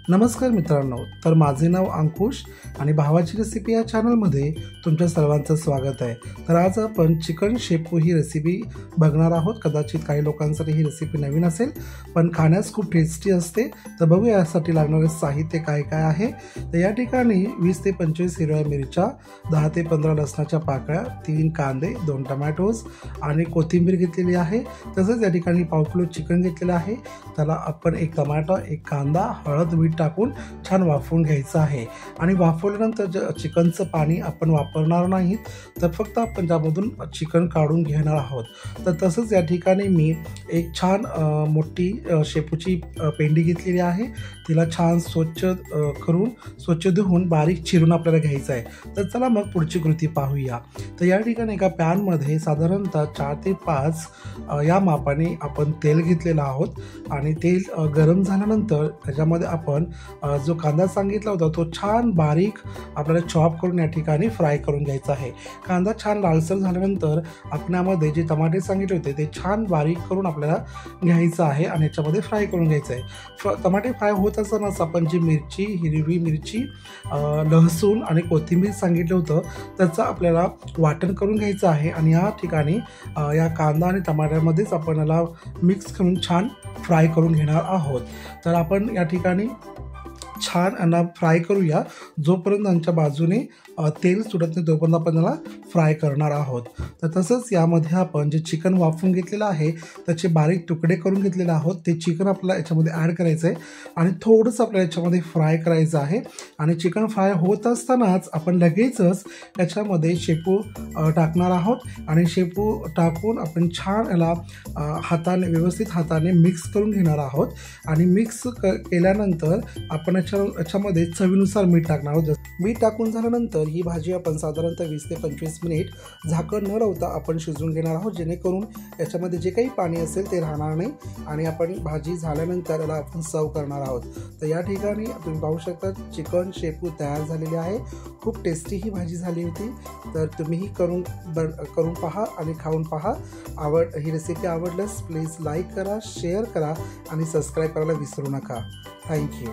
नमस्कार मित्रांनो, तर माझे नाव अंकुश आणि भावाची रेसिपी या चॅनलमध्ये तुमच्या सर्वांचं स्वागत आहे। तर आज आपण चिकन शेपू ही रेसिपी बघणार आहोत। कदाचित काही लोकांसाठी ही रेसिपी नवीन असेल, पण खाण्यास खूप टेस्टी असते। तर बघूया यासाठी लागणारे साहित्य काय काय आहे। तर या ठिकाणी 20 ते 25 हिरव्या मिरच्या, 10 ते 15 लसणाच्या पाकळ्या, 3 कांदे, 2 टोमॅटोज आणि कोथिंबीर घेतलेली आहे। तसंच या ठिकाणी पाव किलो चिकन घेतलेलं आहे। त्याला आपण 1 टोमॅटो, 1 कांदा, हळद, मीठ टाकून छान वाफवून घ्यायचं आहे। आणि वाफवल्यानंतर चिकनचं पाणी आपण वापरणार नाहीत, तर फक्त आपण त्यामधून चिकन काढून घेणार आहोत। तर तसंच या ठिकाणी मी एक छान मोठी शेपूची पेंडी घेतलेली आहे। तिला छान स्वच्छ धुवून बारीक चिरून आपल्याला घ्यायचं आहे। तर चला मग पुढची कृती पाहूया। तर या ठिकाणी एका पॅनमध्ये साधारणतः 4 ते 5 या मापाने आपण तेल घेतलेलं आहोत आणि तेल गरम झाल्यानंतर त्याच्यामध्ये आपण जो कांदा सांगितला होता तो छान बारीक आपल्याला चॉप करून या ठिकाणी फ्राय करून घ्यायचा आहे। कांदा छान लालसर झाल्यानंतर आपण यामध्ये जे टमाटे सांगितले होते ते छान बारीक करून आपल्याला घ्यायचं आहे आणि याच्यामध्ये फ्राय करून घ्यायचं आहे। टमाटे फ्राय होत असतानाच आपण जी मिरची, हिरवी मिरची, लसूण आणि कोथिंबीर सांगितलं होतं त्याचं आपल्याला वाटण करून घ्यायचं आहे। आणि या ठिकाणी या कांदा आणि टमाट्यामध्येच आपण याला मिक्स करून छान फ्राय करून घेणार आहोत। तर आपण या ठिकाणी छान यांना फ्राय करूया, जोपर्यंत त्यांच्या बाजूने तेल सुटत नाही तोपर्यंत आपण त्याला फ्राय करणार आहोत। तर तसंच यामध्ये आपण जे चिकन वाफवून घेतलेलं आहे त्याचे बारीक तुकडे करून घेतलेले आहोत। ते चिकन आपल्याला याच्यामध्ये ॲड करायचं आहे आणि थोडंसं आपल्याला याच्यामध्ये फ्राय करायचं आहे। आणि चिकन फ्राय होत असतानाच आपण लगेचच याच्यामध्ये शेपू टाकणार आहोत आणि शेपू टाकून आपण छान याला व्यवस्थित हाताने मिक्स करून घेणार आहोत। आणि मिक्स केल्यानंतर आपण याच्यामध्ये चवीनुसार मीठ टाकणार आहोत। मीठ टाकून झाल्यानंतर ही भाजी आपण साधारणतः 20 ते 25 मिनिट झाकण न लावता आपण शिजवून घेणार आहोत, जेणेकरून याच्यामध्ये जे काही पाणी असेल ते राहणार नाही आणि आपण भाजी झाल्यानंतर याला आपण सर्व करणार आहोत। तर या ठिकाणी तुम्ही पाहू शकता चिकन शेपू तयार झालेली आहे। खूप टेस्टी ही भाजी झाली होती। तर तुम्हीही करून पहा आणि खाऊन पहा। ही रेसिपी आवडल्यास प्लीज लाईक करा, शेअर करा आणि सबस्क्राईब करायला विसरू नका। थँक्यू।